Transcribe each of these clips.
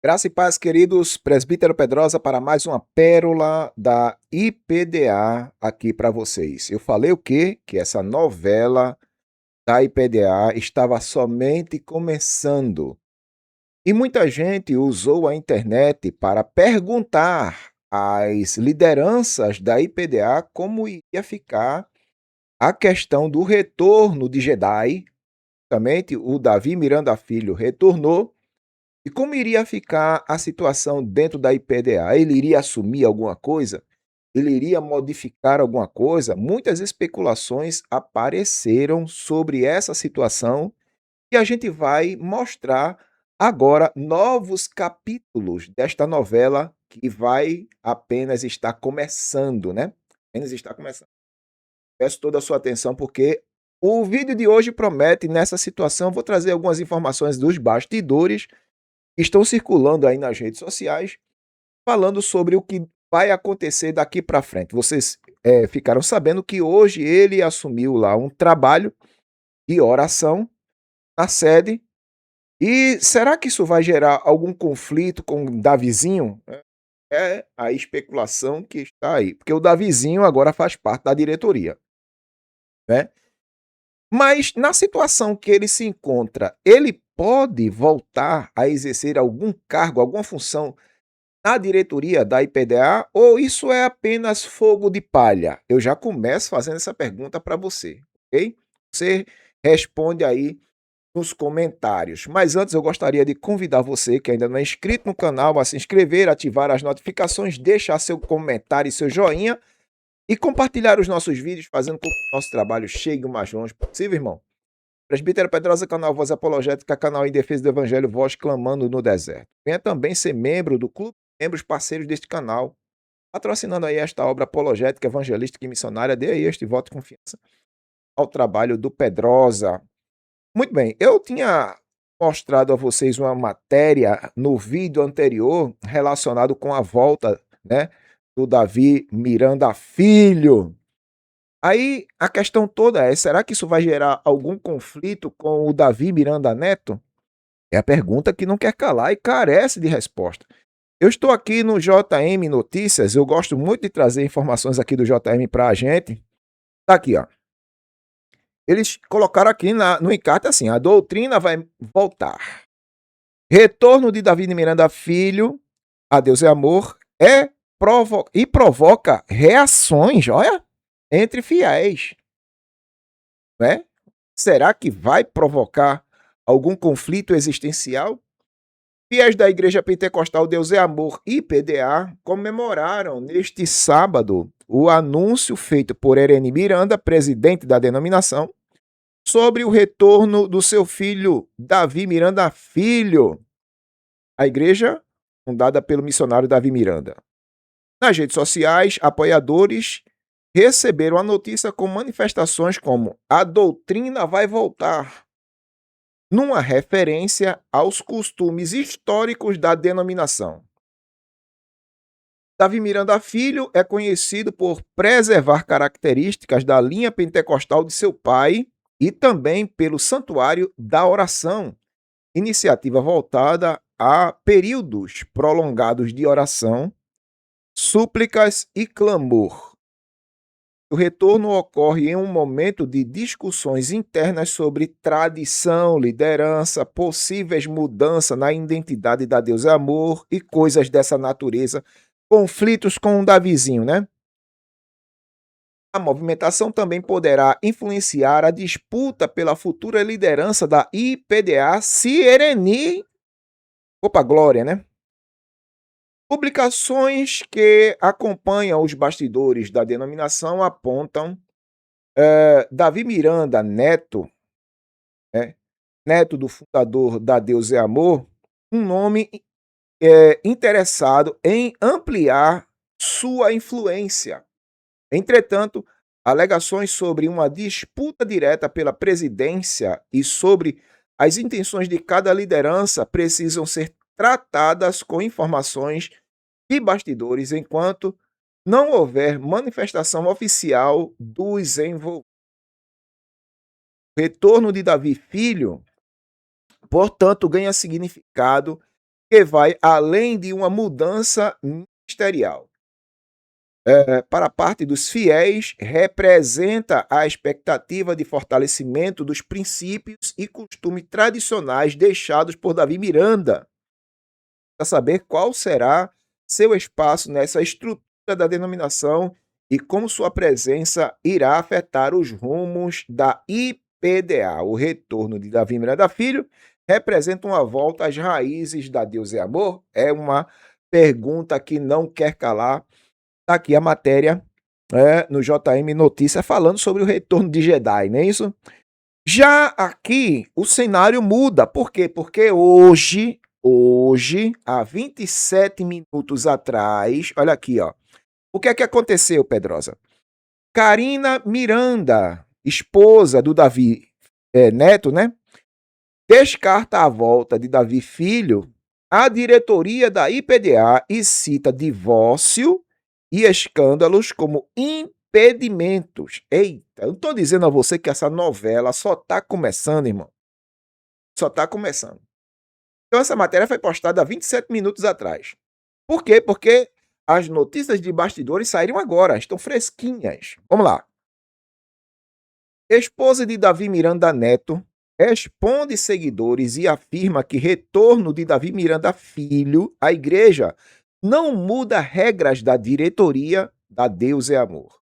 Graça e paz, queridos, presbítero Pedrosa, para mais uma pérola da IPDA aqui para vocês. Eu falei o quê? Que essa novela da IPDA estava somente começando. E muita gente usou a internet para perguntar às lideranças da IPDA como ia ficar a questão do retorno de Jedi. Justamente o Davi Miranda Filho retornou. E como iria ficar a situação dentro da IPDA? Ele iria assumir alguma coisa? Ele iria modificar alguma coisa? Muitas especulações apareceram sobre essa situação e a gente vai mostrar agora novos capítulos desta novela que vai apenas estar começando, né? Apenas está começando. Peço toda a sua atenção porque o vídeo de hoje promete nessa situação. Vou trazer algumas informações dos bastidores estão circulando aí nas redes sociais, falando sobre o que vai acontecer daqui para frente. Vocês ficaram sabendo que hoje ele assumiu lá um trabalho de oração na sede. E será que isso vai gerar algum conflito com o Davizinho? É a especulação que está aí, porque o Davizinho agora faz parte da diretoria, né? Mas na situação que ele se encontra, ele pode voltar a exercer algum cargo, alguma função na diretoria da IPDA ou isso é apenas fogo de palha? Eu já começo fazendo essa pergunta para você, ok? Você responde aí nos comentários. Mas antes eu gostaria de convidar você que ainda não é inscrito no canal a se inscrever, ativar as notificações, deixar seu comentário e seu joinha e compartilhar os nossos vídeos, fazendo com que o nosso trabalho chegue o mais longe possível, irmão. Presbítero Pedrosa, canal Voz Apologética, canal em defesa do Evangelho, voz clamando no deserto. Venha também ser membro do clube de membros parceiros deste canal, patrocinando aí esta obra apologética, evangelística e missionária. Dê aí este voto de confiança ao trabalho do Pedrosa. Muito bem, eu tinha mostrado a vocês uma matéria no vídeo anterior relacionado com a volta, né, do Davi Miranda Filho. Aí a questão toda é: será que isso vai gerar algum conflito com o Davi Miranda Neto? É a pergunta que não quer calar e carece de resposta. Eu estou aqui no JM Notícias, eu gosto muito de trazer informações aqui do JM para a gente. Tá aqui, ó. Eles colocaram aqui no encarte assim: a doutrina vai voltar. Retorno de Davi Miranda Filho, a Deus é amor, e provoca reações, olha, entre fiéis, né? Será que vai provocar algum conflito existencial? Fiéis da Igreja Pentecostal Deus é Amor IPDA comemoraram neste sábado o anúncio feito por Ereni Miranda, presidente da denominação, sobre o retorno do seu filho Davi Miranda Filho, a igreja fundada pelo missionário Davi Miranda. Nas redes sociais, apoiadores receberam a notícia com manifestações como "a doutrina vai voltar", numa referência aos costumes históricos da denominação. Davi Miranda Filho é conhecido por preservar características da linha pentecostal de seu pai e também pelo Santuário da Oração, iniciativa voltada a períodos prolongados de oração, súplicas e clamor. O retorno ocorre em um momento de discussões internas sobre tradição, liderança, possíveis mudanças na identidade da Deus é Amor e coisas dessa natureza, conflitos com o Davizinho, né? A movimentação também poderá influenciar a disputa pela futura liderança da IPDA se Ereni for para a glória, né? Publicações que acompanham os bastidores da denominação apontam Davi Miranda Neto, né, neto do fundador da Deus é Amor, um nome interessado em ampliar sua influência. Entretanto, alegações sobre uma disputa direta pela presidência e sobre as intenções de cada liderança precisam ser tratadas com informações de bastidores enquanto não houver manifestação oficial dos envolvidos. O retorno de Davi Filho, portanto, ganha significado que vai além de uma mudança ministerial. Para a parte dos fiéis, representa a expectativa de fortalecimento dos princípios e costumes tradicionais deixados por Davi Miranda, para saber qual será seu espaço nessa estrutura da denominação e como sua presença irá afetar os rumos da IPDA. O retorno de Davi Miranda Filho representa uma volta às raízes da Deus é Amor? É uma pergunta que não quer calar. Está aqui a matéria no JM Notícia falando sobre o retorno de Jedi, não é isso? Já aqui o cenário muda. Por quê? Porque hoje, há 27 minutos atrás, olha aqui, ó. O que é que aconteceu, Pedrosa? Carina Miranda, esposa do Davi Neto, né? Descarta a volta de Davi Filho à diretoria da IPDA e cita divórcio e escândalos como impedimentos. Eita, eu não estou dizendo a você que essa novela só está começando, irmão. Só está começando. Então essa matéria foi postada há 27 minutos atrás. Por quê? Porque as notícias de bastidores saíram agora, estão fresquinhas. Vamos lá. Esposa de Davi Miranda Neto responde seguidores e afirma que retorno de Davi Miranda Filho à igreja não muda regras da diretoria da Deus é Amor.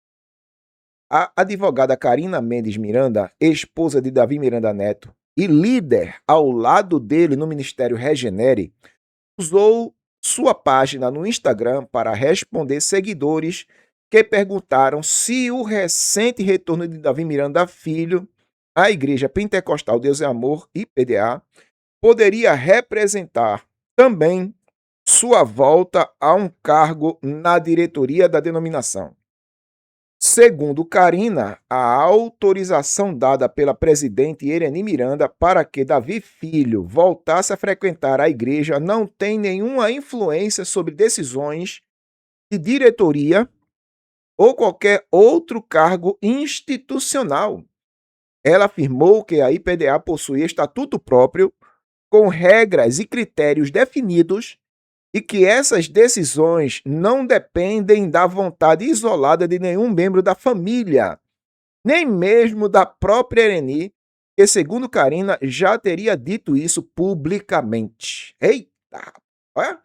A advogada Carina Mendes Miranda, esposa de Davi Miranda Neto e líder ao lado dele no Ministério Regenere, usou sua página no Instagram para responder seguidores que perguntaram se o recente retorno de Davi Miranda Filho à Igreja Pentecostal Deus é Amor, IPDA, poderia representar também sua volta a um cargo na diretoria da denominação. Segundo Carina, a autorização dada pela presidente Ireni Miranda para que Davi Filho voltasse a frequentar a igreja não tem nenhuma influência sobre decisões de diretoria ou qualquer outro cargo institucional. Ela afirmou que a IPDA possui estatuto próprio, com regras e critérios definidos, e que essas decisões não dependem da vontade isolada de nenhum membro da família, nem mesmo da própria Ireni, que, segundo Carina, já teria dito isso publicamente. Eita! Olha.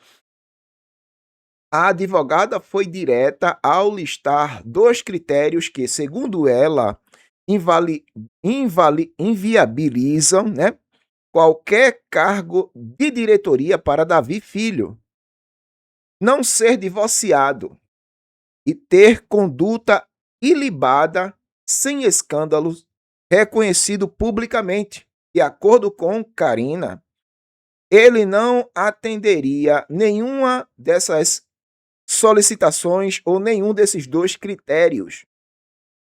A advogada foi direta ao listar dois critérios que, segundo ela, inviabilizam, né, qualquer cargo de diretoria para Davi Filho. Não ser divorciado e ter conduta ilibada, sem escândalos, reconhecido publicamente. De acordo com Carina, ele não atenderia nenhuma dessas solicitações ou nenhum desses dois critérios.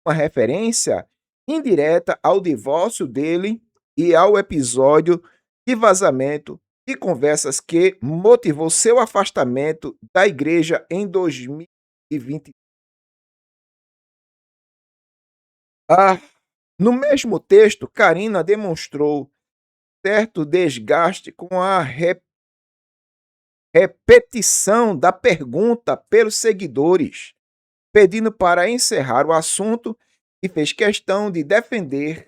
Uma referência indireta ao divórcio dele e ao episódio de vazamento de conversas que motivou seu afastamento da igreja em 2020. No mesmo texto, Carina demonstrou certo desgaste com a repetição da pergunta pelos seguidores, pedindo para encerrar o assunto e fez questão de defender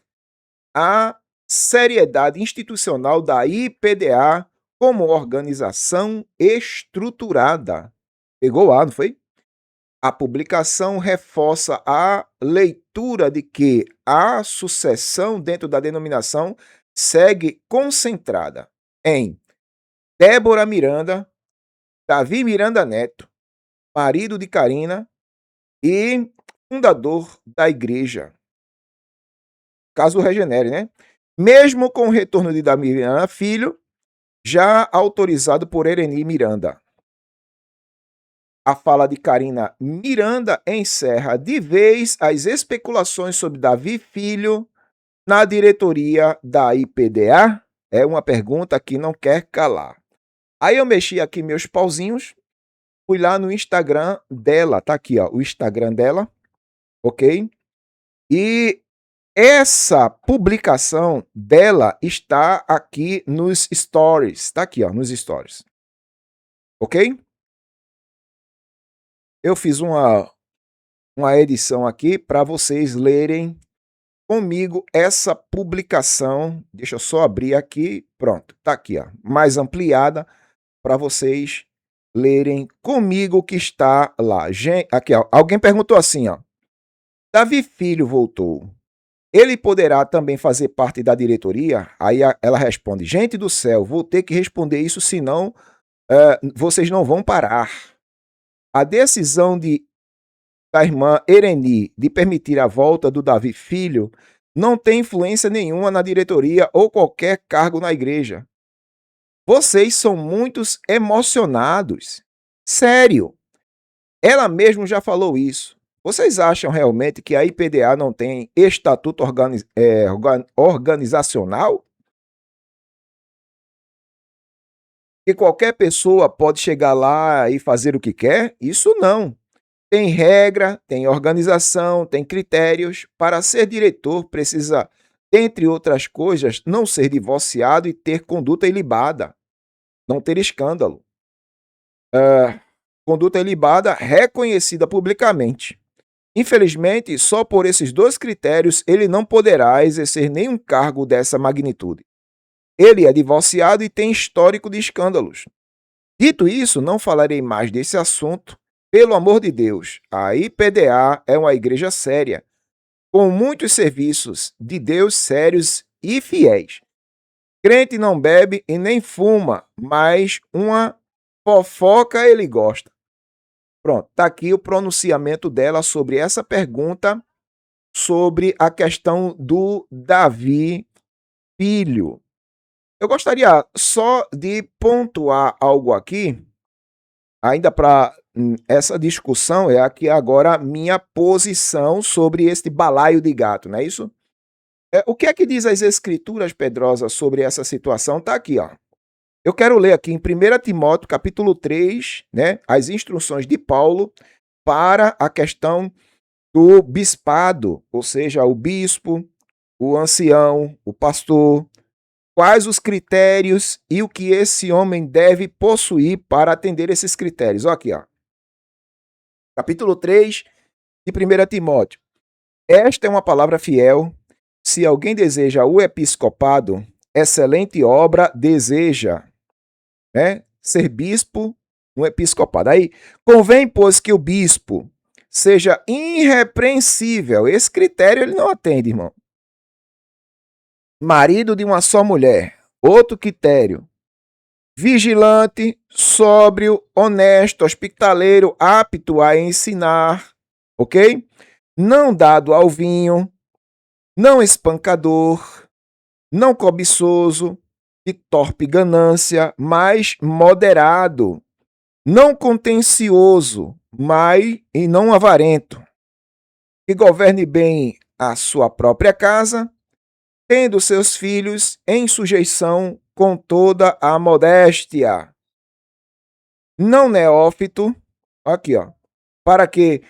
a seriedade institucional da IPDA como organização estruturada. Pegou lá, não foi? A publicação reforça a leitura de que a sucessão dentro da denominação segue concentrada em Débora Miranda, Davi Miranda Neto, marido de Carina e fundador da igreja. Caso Regenere, né? Mesmo com o retorno de Davi Miranda Filho, já autorizado por Ireni Miranda. A fala de Carina Miranda encerra de vez as especulações sobre Davi Filho na diretoria da IPDA? É uma pergunta que não quer calar. Aí eu mexi aqui meus pauzinhos, fui lá no Instagram dela, tá aqui, ó, o Instagram dela, ok? E essa publicação dela está aqui nos stories, tá aqui, ó, nos stories. ok? Eu fiz uma edição aqui para vocês lerem comigo essa publicação. Deixa eu só abrir aqui. Pronto, tá aqui, ó, mais ampliada para vocês lerem comigo o que está lá. Aqui, ó, alguém perguntou assim, ó: Davi Filho voltou. Ele poderá também fazer parte da diretoria? Aí ela responde: gente do céu, vou ter que responder isso, senão vocês não vão parar. A decisão da irmã Ereni de permitir a volta do Davi Filho não tem influência nenhuma na diretoria ou qualquer cargo na igreja. Vocês são muitos emocionados. Sério. Ela mesma já falou isso. Vocês acham realmente que a IPDA não tem estatuto organizacional? Que qualquer pessoa pode chegar lá e fazer o que quer? Isso não. Tem regra, tem organização, tem critérios. Para ser diretor, precisa, entre outras coisas, não ser divorciado e ter conduta ilibada, não ter escândalo. Conduta ilibada reconhecida publicamente. Infelizmente, só por esses dois critérios ele não poderá exercer nenhum cargo dessa magnitude. Ele é divorciado e tem histórico de escândalos. Dito isso, não falarei mais desse assunto. Pelo amor de Deus, a IPDA é uma igreja séria, com muitos serviços de Deus sérios e fiéis. Crente não bebe e nem fuma, mas uma fofoca ele gosta. Pronto, está aqui o pronunciamento dela sobre essa pergunta, sobre a questão do Davi Filho. Eu gostaria só de pontuar algo aqui, ainda para essa discussão, é aqui agora minha posição sobre este balaio de gato, não é isso? O que é que diz as Escrituras, Pedrosa, sobre essa situação? Está aqui, ó. Eu quero ler aqui em 1 Timóteo, capítulo 3, né, as instruções de Paulo para a questão do bispado, ou seja, o bispo, o ancião, o pastor, quais os critérios e o que esse homem deve possuir para atender esses critérios. Olha aqui, ó. Capítulo 3 de 1 Timóteo. Esta é uma palavra fiel. Se alguém deseja o episcopado, excelente obra deseja, né? Ser bispo no episcopado. Aí, convém, pois, que o bispo seja irrepreensível. Esse critério ele não atende, irmão. Marido de uma só mulher. Outro critério. Vigilante, sóbrio, honesto, hospitaleiro, apto a ensinar, ok? Não dado ao vinho, não espancador, não cobiçoso, de torpe ganância, mas moderado, não contencioso, mas e não avarento, que governe bem a sua própria casa, tendo seus filhos em sujeição com toda a modéstia. Não neófito, aqui ó, para que,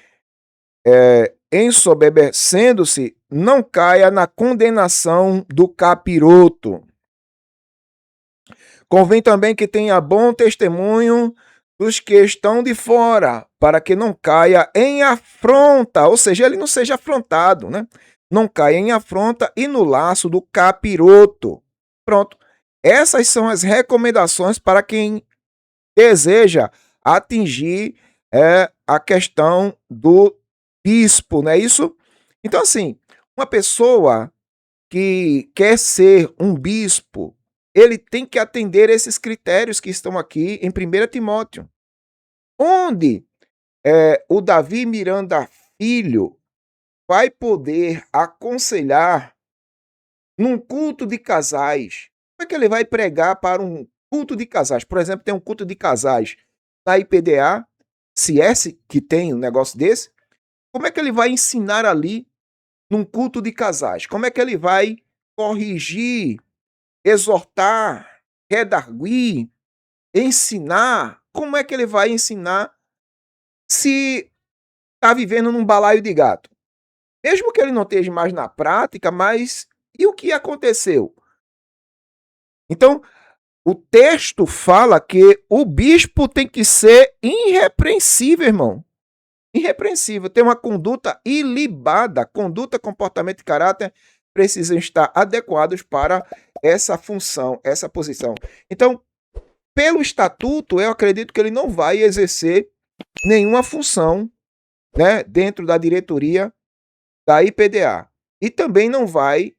ensoberbecendo-se, não caia na condenação do capiroto. Convém também que tenha bom testemunho dos que estão de fora, para que não caia em afronta, ou seja, ele não seja afrontado, né? Não caia em afronta e no laço do capiroto. Pronto. Essas são as recomendações para quem deseja atingir a questão do bispo, não é isso? Então, assim, uma pessoa que quer ser um bispo, ele tem que atender esses critérios que estão aqui em 1 Timóteo. Onde o Davi Miranda Filho vai poder aconselhar num culto de casais? Como é que ele vai pregar para um culto de casais? Por exemplo, tem um culto de casais na IPDA, se é que tem um negócio desse, como é que ele vai ensinar ali num culto de casais? Como é que ele vai corrigir, exortar, redarguir, ensinar? Como é que ele vai ensinar se está vivendo num balaio de gato? Mesmo que ele não esteja mais na prática, mas e o que aconteceu? Então, O texto fala que o bispo tem que ser irrepreensível, irmão. Irrepreensível, tem uma conduta ilibada, conduta, comportamento e caráter precisam estar adequados para essa função, essa posição. Então, pelo estatuto, eu acredito que ele não vai exercer nenhuma função, né, dentro da diretoria da IPDA. E também não vai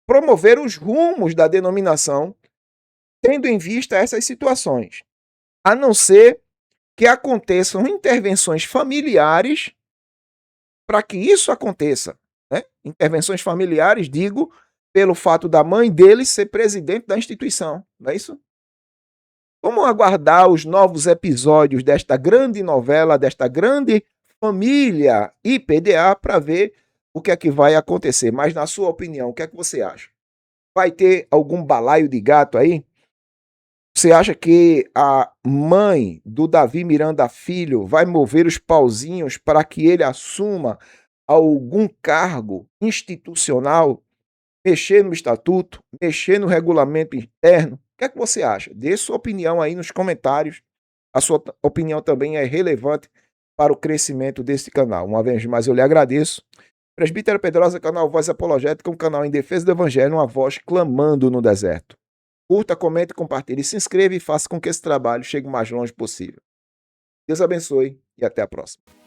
promover os rumos da denominação, tendo em vista essas situações, a não ser que aconteçam intervenções familiares para que isso aconteça. Né? Intervenções familiares, digo, pelo fato da mãe dele ser presidente da instituição, não é isso? Vamos aguardar os novos episódios desta grande novela, desta grande família IPDA, para ver o que é que vai acontecer. Mas, na sua opinião, o que é que você acha? Vai ter algum balaio de gato aí? Você acha que a mãe do Davi Miranda Filho vai mover os pauzinhos para que ele assuma algum cargo institucional, mexer no estatuto, mexer no regulamento interno? O que é que você acha? Dê sua opinião aí nos comentários. A sua opinião também é relevante para o crescimento desse canal. Uma vez mais, eu lhe agradeço. Presbítero Pedrosa, canal Voz Apologética, um canal em defesa do Evangelho, uma voz clamando no deserto. Curta, comente, compartilhe, se inscreva e faça com que esse trabalho chegue o mais longe possível. Deus abençoe e até a próxima.